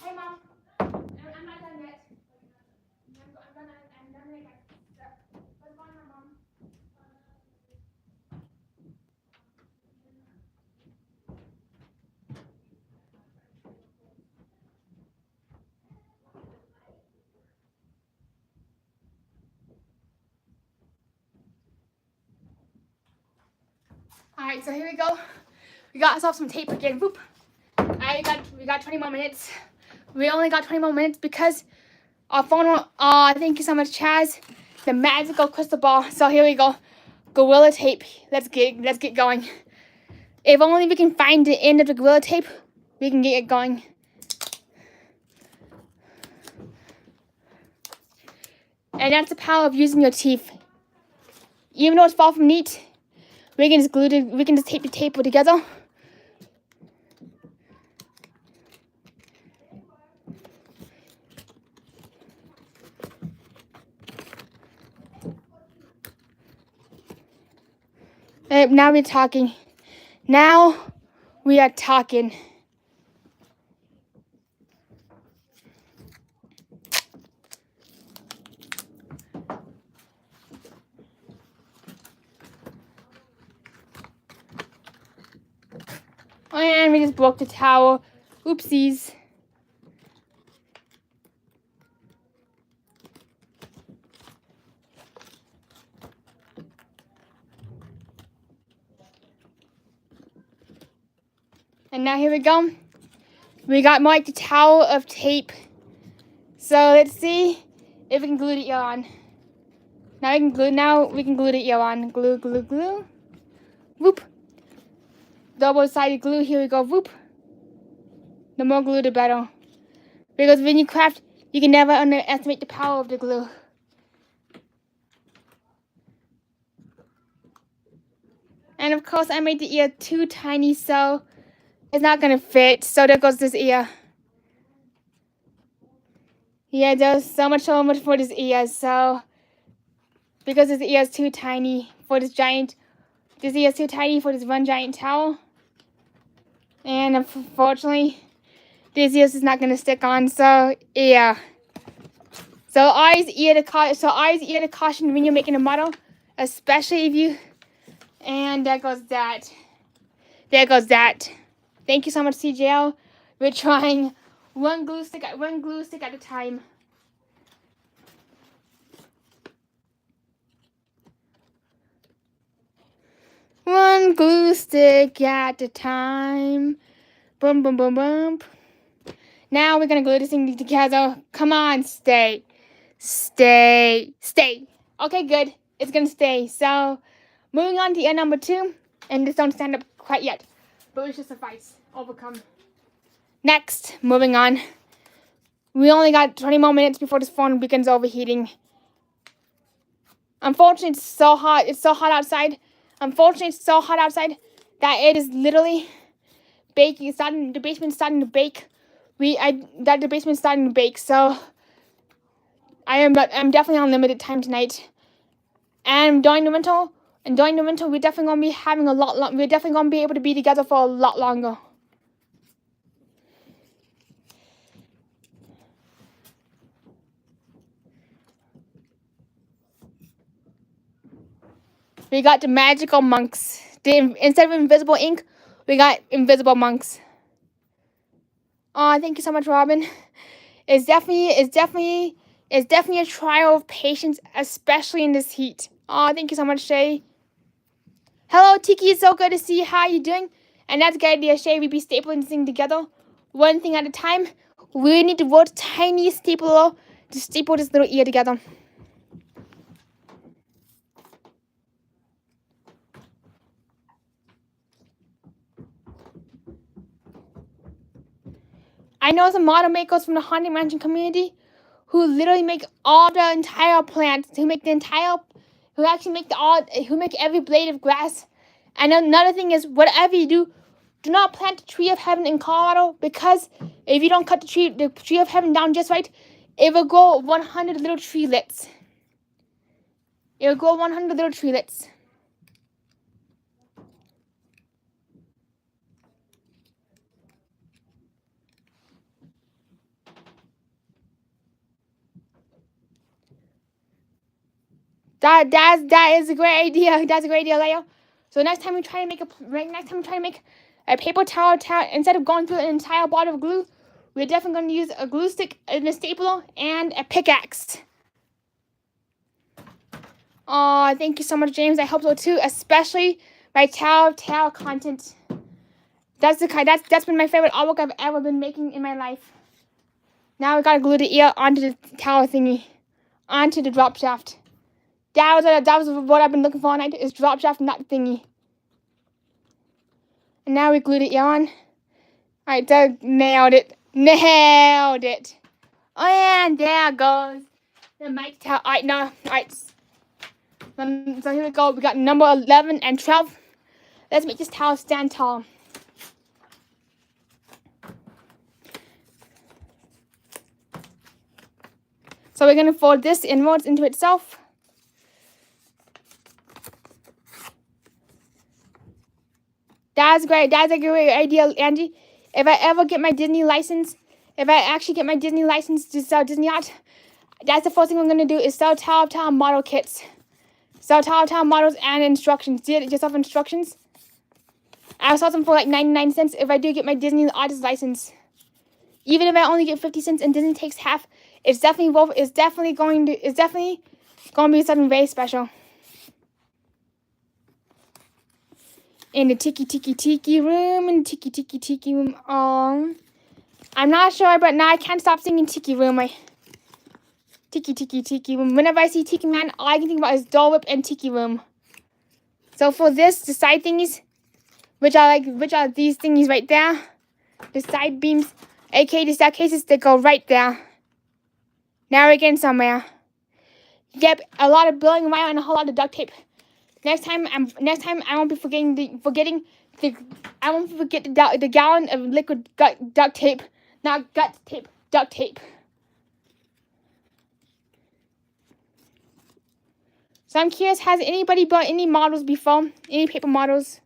Hey, Mom. I'm not done yet. I'm done yet. What's going on, Mom? Alright, so here we go. We got ourselves some tape again. Whoop. We got 20 more minutes. We only got 20 more minutes because our phone. Thank you so much, Chaz. The magical crystal ball. So here we go. Gorilla tape. Let's get going. If only we can find the end of the gorilla tape, we can get it going. And that's the power of using your teeth. Even though it's far from neat, we can just tape the tape together. Now we're talking. Now we are talking. And we just broke the towel. Oopsies. And now here we go. We got more like the towel of tape. So let's see if we can glue the ear on. Now we can glue the ear on. Glue, glue, glue. Whoop. Double-sided glue. Here we go. Whoop. The more glue, the better. Because when you craft, you can never underestimate the power of the glue. And of course, I made the ear too tiny, so it's not gonna fit. So there goes this ear. Yeah, there's so much for this ear. So because this ear is too tiny for this ear is too tiny for this one giant towel. And unfortunately, this ear is not gonna stick on. So yeah. So always ear to caution when you're making a model, especially if you. And there goes that. There goes that. Thank you so much, CJL. We're trying one glue stick at a time. One glue stick at a time. Boom, boom, boom, boom. Now we're gonna glue this thing together. Come on, stay. Stay. Stay. Okay, good. It's gonna stay. So, moving on to ear number 2. And this don't stand up quite yet, but we should suffice. Overcome. Next, moving on. We only got 20 more minutes before this phone begins overheating. Unfortunately, it's so hot. It's so hot outside. Unfortunately, it's so hot outside that it is literally baking. The basement's starting to bake. The basement's starting to bake. So I'm definitely on limited time tonight. And during the winter, we're definitely gonna be having we're definitely gonna be able to be together for a lot longer. We got the magical monks. Instead of invisible ink, we got invisible monks. Oh, thank you so much, Robin. It's definitely a trial of patience, especially in this heat. Oh, thank you so much, Shay. Hello, Tiki. It's so good to see you. How are you doing? And that's a good idea, Shay. We be stapling this thing together, one thing at a time. We need the world's tiniest stapler to staple this little ear together. I know some model makers from the Haunted Mansion community who literally make all the entire plants, who make every blade of grass. And another thing is, whatever you do not plant the tree of heaven in Colorado, because if you don't cut the tree of heaven down just right, it will grow 100 little treelets. It will grow 100 little treelets. That is a great idea. That's a great idea, Leo. So next time we try to make a paper towel, instead of going through an entire bottle of glue, we're definitely going to use a glue stick, and a stapler, and a pickaxe. Oh, thank you so much, James. I hope so too, especially my towel content. That's been my favorite artwork I've ever been making in my life. Now we gotta glue the ear onto the towel thingy, onto the drop shaft. That was what I've been looking for all night, is drop shaft, not thingy. And now we glue the ear on. Alright, Doug nailed it. Nailed it. And there goes the mic towel. Alright, now, alright. So here we go. We got number 11 and 12. Let's make this towel stand tall. So we're going to fold this inwards into itself. That's great. That's a great idea, Angie. If I ever get my Disney license, if I actually get my Disney license to sell Disney art, that's the first thing I'm going to do is sell Tower model kits. Sell Tower models and instructions. Do it yourself instructions. I'll sell them for like 99 cents if I do get my Disney artist license. Even if I only get 50 cents and Disney takes half, it's definitely going to be something very special. In the tiki room, tiki room. I'm not sure, but now I can't stop singing tiki room. Tiki room. Whenever I see Tiki Man, all I can think about is Dole Whip and tiki room. So for this, the side thingies, which are these thingies right there, the side beams, aka the staircases that go right there. Now we're getting somewhere. Yep, a lot of building wire and a whole lot of duct tape. Next time I won't be forgetting the gallon of liquid duct tape, not gut tape, duct tape. So I'm curious, has anybody bought any models before? Any paper models?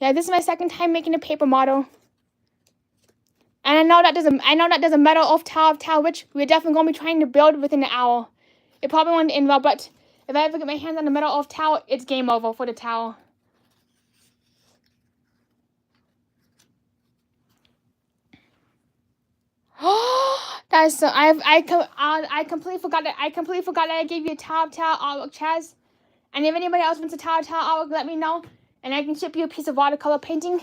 Yeah, this is my second time making a paper model. And I know that there's a metal off tower, which we're definitely going to be trying to build within an hour. It probably won't end well, but if I ever get my hands on the metal off tower, it's game over for the tower. That is so. I completely forgot that I gave you a tower artwork, Chaz. And if anybody else wants a tower artwork, let me know, and I can ship you a piece of watercolor painting.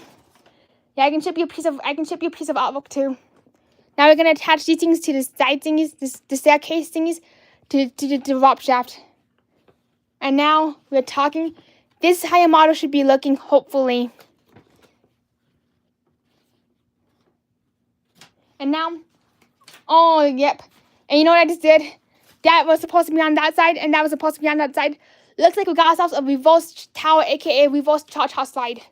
Yeah, I can ship you a piece of artwork too. Now we're gonna attach these things to the side thingies, the staircase thingies, to the drop shaft. And now we're talking. This is how your model should be looking, hopefully. And now, oh yep. And you know what I just did? That was supposed to be on that side, and that was supposed to be on that side. Looks like we got ourselves a reverse tower, aka reverse cha-cha slide.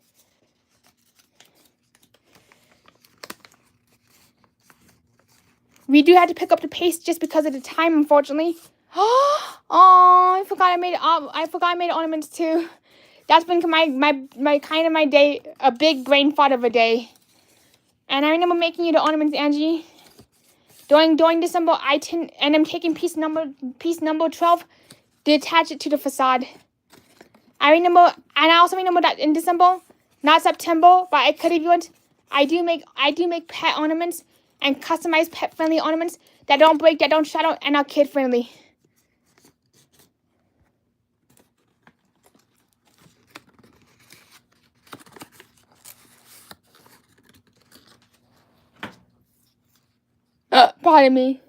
We do have to pick up the pace just because of the time, unfortunately. Oh, I forgot I made ornaments too. That's been my day, a big brain fart of a day. And I remember making you the ornaments, Angie. During December, and I'm taking piece number 12 to attach it to the facade. I also remember that in December, not September, but I could have went. I do make pet ornaments and customized pet-friendly ornaments that don't break, that don't shadow, and are kid-friendly. Pardon me.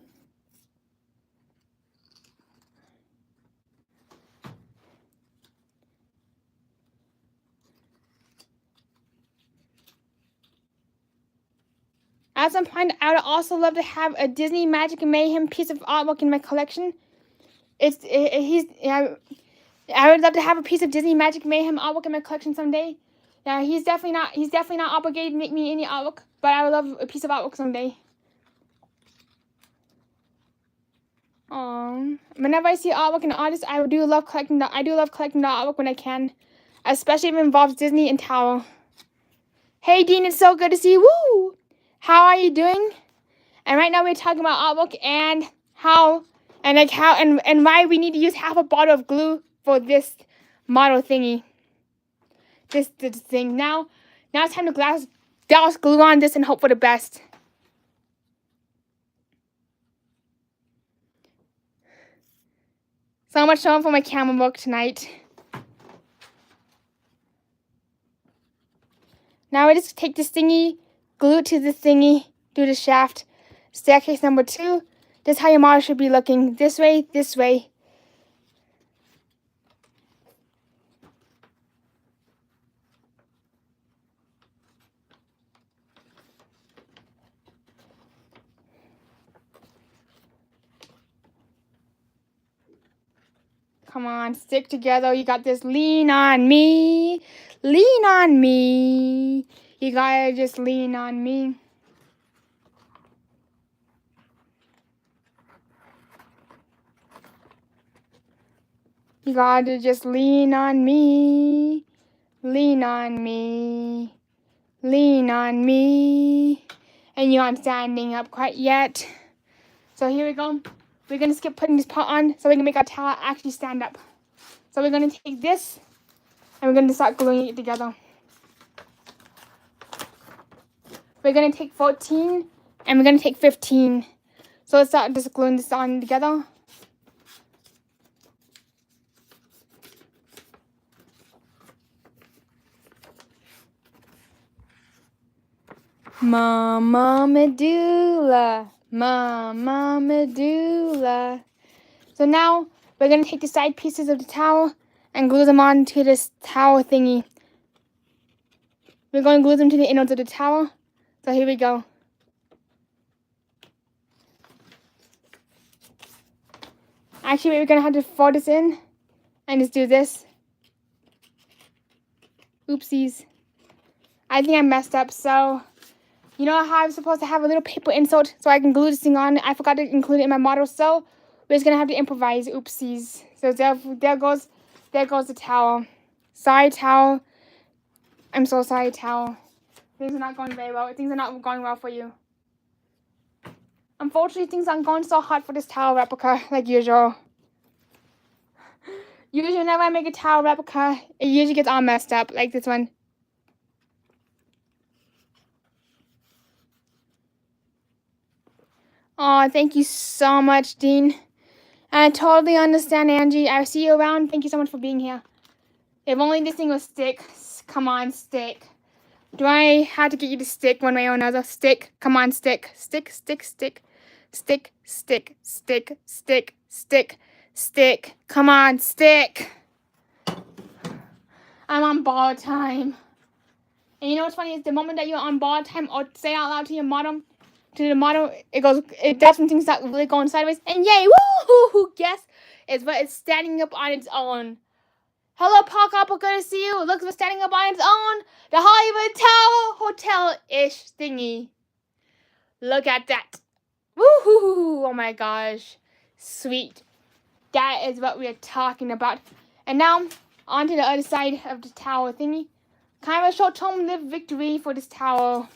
At some point, I would also love to have a Disney Magic and Mayhem piece of artwork in my collection. I would love to have a piece of Disney Magic Mayhem artwork in my collection someday. Yeah, he's definitely not obligated to make me any artwork, but I would love a piece of artwork someday. Whenever I see artwork and artists, I do love collecting the artwork when I can, especially if it involves Disney and Tower. Hey Dean, it's so good to see you. Woo! How are you doing? And right now we're talking about artwork and and why we need to use half a bottle of glue for this model thingy. This thing. Now it's time to douse glue on this and hope for the best. So much fun for my camera work tonight. Now I just take this thingy, glue it to this thingy, do the shaft. Staircase number 2. This is how your model should be looking. This way, this way. Come on, stick together. You got this. Lean on me. Lean on me. You gotta just lean on me. You gotta just lean on me. Lean on me. Lean on me. And you aren't standing up quite yet. So here we go. We're going to skip putting this part on so we can make our tower actually stand up. So we're going to take this and we're going to start gluing it together. We're going to take 14 and we're going to take 15. So let's start just gluing this on together. Mama Medulla. Mama Medulla. So now we're going to take the side pieces of the towel and glue them onto this towel thingy. We're going to glue them to the innards of the towel. So here we go. Actually, we're going to have to fold this in and just do this. Oopsies. I think I messed up, so you know how I'm supposed to have a little paper insert so I can glue this thing on? I forgot to include it in my model, so we're just going to have to improvise. Oopsies. So there goes the towel. Sorry, towel. I'm so sorry, towel. Things are not going very well. Things are not going well for you. Unfortunately, things aren't going so hot for this towel replica like usual. Usually whenever I make a towel replica, it usually gets all messed up like this one. Oh, thank you so much, Dean. I totally understand, Angie. I see you around. Thank you so much for being here. If only this thing would stick. Come on, stick. Do I have to get you to stick one way or another? Stick. Come on, stick. Stick, stick, stick. Stick, stick, stick, stick, stick, stick. Come on, stick. I'm on borrowed time. And you know what's funny is the moment that you're on borrowed time or say out loud to your model, it does some things that really going sideways. And yay, woo! Guess is what it's standing up on its own. Hello, Park Apple, good to see you. Look, it's standing up on its own. The Hollywood Tower Hotel-ish thingy. Look at that. Woo-hoo-hoo. Oh my gosh. Sweet. That is what we are talking about. And now, on to the other side of the tower thingy. Kind of a short-term lived victory for this tower.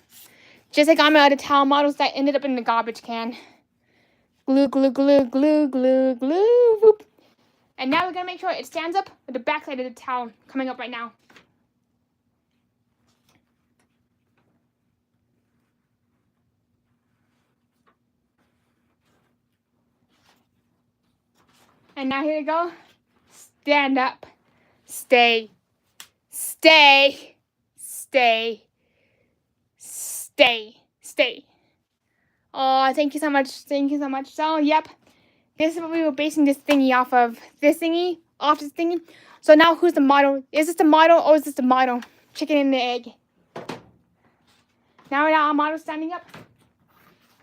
Just like all my other tower models that ended up in the garbage can. Glue, glue, glue, glue, glue, glue. Whoop. And now we're going to make sure it stands up with the back side of the towel coming up right now. And now here we go. Stand up. Stay. Stay. Stay. Stay. Stay. Oh, thank you so much. Thank you so much. So, yep. This is what we were basing this thingy off of. This thingy, off this thingy. So now who's the model? Is this the model or is this the model? Chicken and the egg. Now our model standing up.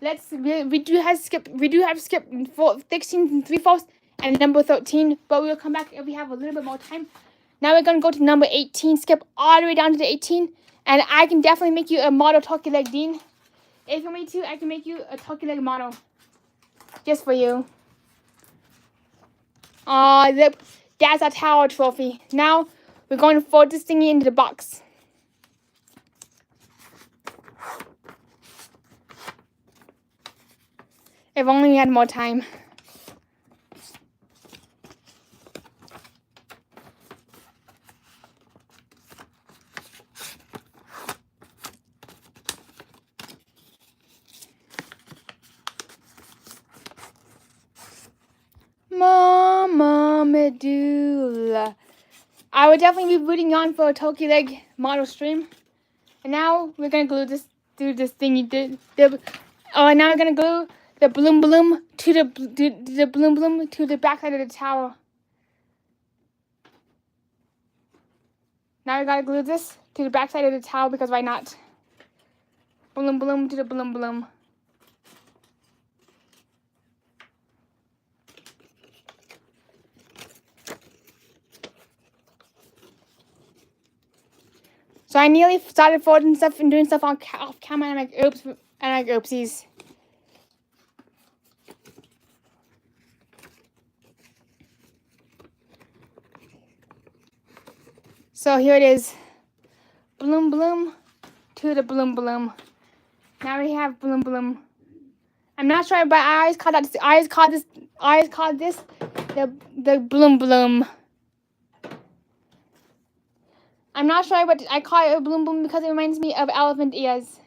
We do have skip 16 3/4 and number 13, but we'll come back if we have a little bit more time. Now we're gonna go to number 18, skip all the way down to the 18, and I can definitely make you a model turkey leg, Dean. If you want me to, I can make you a turkey leg model. Just for you. That's our tower trophy. Now we're going to fold this thingy into the box. If only we had more time. Mama Module. I will definitely be rooting on for a Toki Leg model stream. And now we're gonna glue this, do this thing you did. And now we're gonna glue the bloom to the bloom to the back side of the tower. Now we gotta glue this to the back side of the tower because why not? Bloom to the bloom. So I nearly started folding stuff and doing stuff off camera, and I'm like, oops, and I'm like, oopsies. So here it is, bloom to the bloom. Now we have bloom. I'm not sure, but I always call this the bloom. I'm not sure, but I call it a bloom because it reminds me of elephant ears.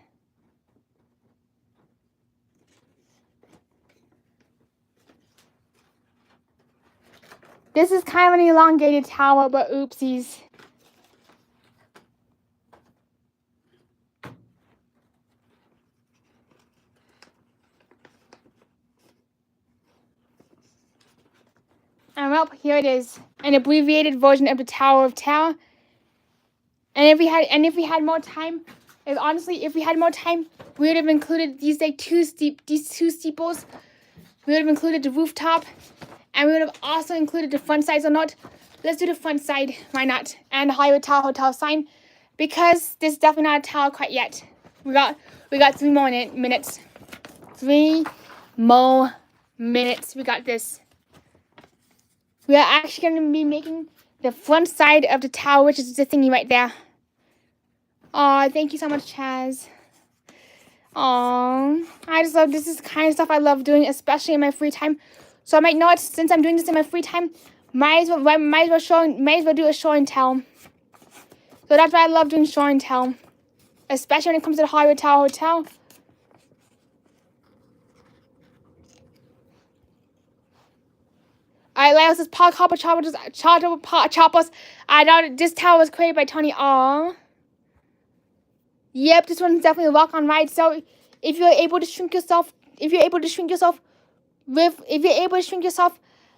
This is kind of an elongated tower, but oopsies. And well, here it is, an abbreviated version of the Tower of Terror. And if we had more time, if we had more time, we would have included these two steeples. We would have included the rooftop, and we would have also included the front side. So not, let's do the front side. Why not? And the Hollywood Tower Hotel sign, because this is definitely not a tower quite yet. We got 3 more minutes. 3 more minutes. We got this. We are actually going to be making the front side of the tower, which is the thingy right there. Aw, thank you so much, Chaz. Aw, I just love this. Is the kind of stuff I love doing, especially in my free time. So I might know it, since I'm doing this in my free time, might as well do a show and tell. So that's why I love doing show and tell, especially when it comes to the Hollywood Tower Hotel. Alright, Leo says, choppers. I doubt this tower was created by Tony. Aw. Yep, this one's definitely a walk-on ride. So if you're able to shrink yourself,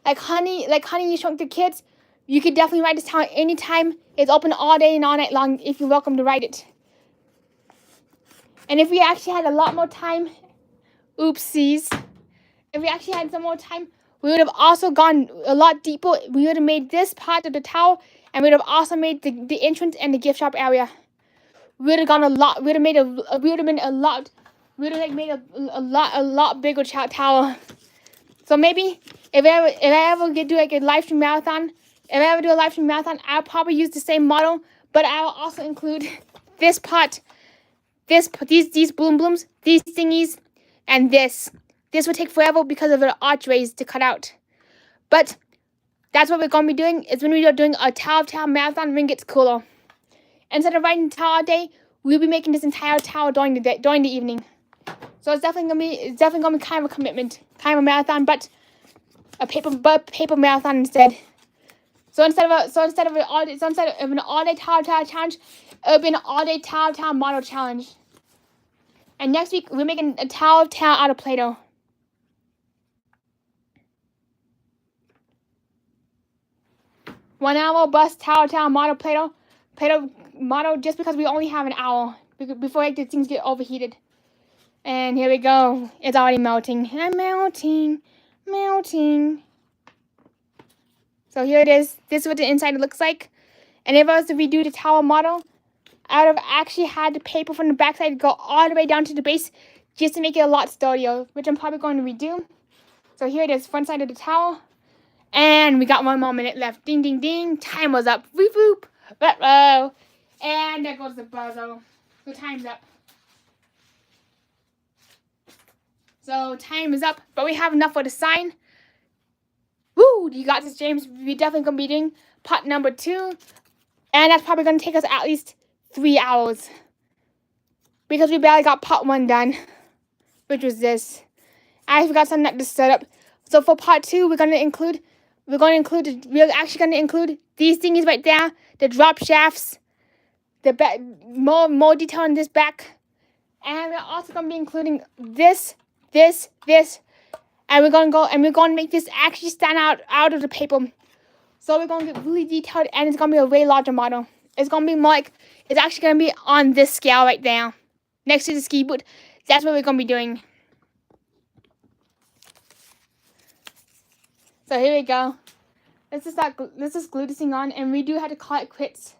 like honey you shrunk the kids, you could definitely ride this tower anytime. It's open all day and all night long if you're welcome to ride it. And if we actually had a lot more time, oopsies. If we actually had some more time, we would have also gone a lot deeper. We would have made this part of the tower, and we would have also made the entrance and the gift shop area. We would have gone a lot. We would have made a lot bigger tower. So maybe if I ever do like a live stream marathon, I'll probably use the same model, but I will also include this part, these blooms, these thingies, and this. This would take forever because of the archways to cut out. But that's what we're going to be doing. Is when we are doing a Tower of Tower marathon, when it gets cooler. Instead of riding the tower all day, we'll be making this entire tower during the evening. So it's definitely gonna be kind of a commitment, kind of a marathon, but a paper marathon instead. So instead of an all-day Tower challenge, it'll be an all-day Tower model challenge. And next week we're making a Tower of Tower out of Play-Doh. One-hour bus Tower model Play-Doh model, just because we only have an hour before like, the things get overheated. And here we go. It's already melting. I'm melting. So here it is. This is what the inside looks like. And if I was to redo the tower model, I would have actually had the paper from the backside go all the way down to the base just to make it a lot sturdier, which I'm probably going to redo. So here it is, front side of the tower. And we got 1 more minute left. Ding, ding, ding. Time was up. Whoop, whoop. Uh-oh. And there goes the buzzer. So time's up. So time is up, but we have enough for the sign. Woo! You got this, James. We're definitely going to be doing part number 2. And that's probably going to take us at least 3 hours. Because we barely got part 1 done. Which was this. I forgot something that to set up. So for part 2, we're going to include we're actually going to include these thingies right there, the drop shafts, the back, more detail on this back, and we're also going to be including this, and we're going to make this actually stand out of the paper. So we're going to get really detailed, and it's going to be a way larger model. It's going to be more like, it's actually going to be on this scale right there, next to the ski boot. That's what we're going to be doing. So here we go. Let's just glue this thing on, and we do have to call it quits.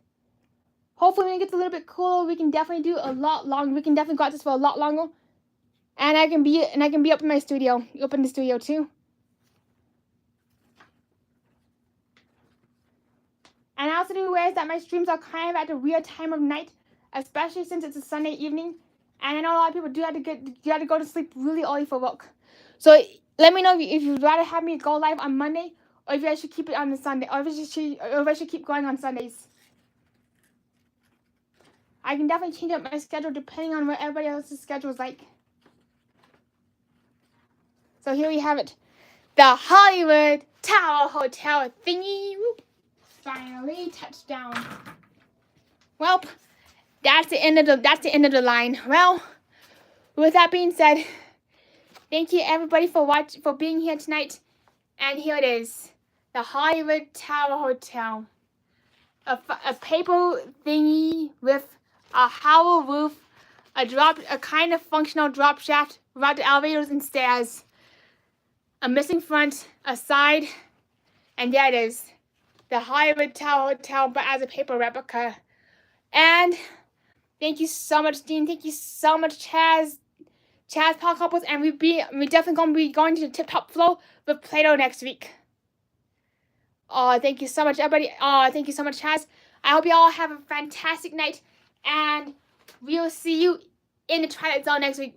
Hopefully when it gets a little bit cooler, we can definitely do a lot longer. We can definitely go at this for a lot longer. And I can be up in my studio, up in the studio too. And I also do realize that my streams are kind of at the weird time of night, especially since it's a Sunday evening. And I know a lot of people do have to go to sleep really early for work. So let me know if you'd rather have me go live on Monday, or if I should keep it on the Sunday, or if I should keep going on Sundays. I can definitely change up my schedule depending on what everybody else's schedule is like. So here we have it, the Hollywood Tower Hotel thingy. Whoop. Finally touchdown. Well, that's the end of the line. Well, with that being said, thank you everybody for being here tonight. And here it is, the Hollywood Tower Hotel, a paper thingy with a hollow roof, a kind of functional drop shaft without the elevators and stairs, a missing front, a side, and there it is, the Hollywood Tower Hotel, but as a paper replica. And thank you so much, Dean. Thank you so much, Chaz Power Couples, and we definitely gonna be going to the Tip Top Flow with Play-Doh next week. Oh, thank you so much, everybody. Oh, thank you so much, Chaz. I hope you all have a fantastic night, and we'll see you in the Twilight Zone next week.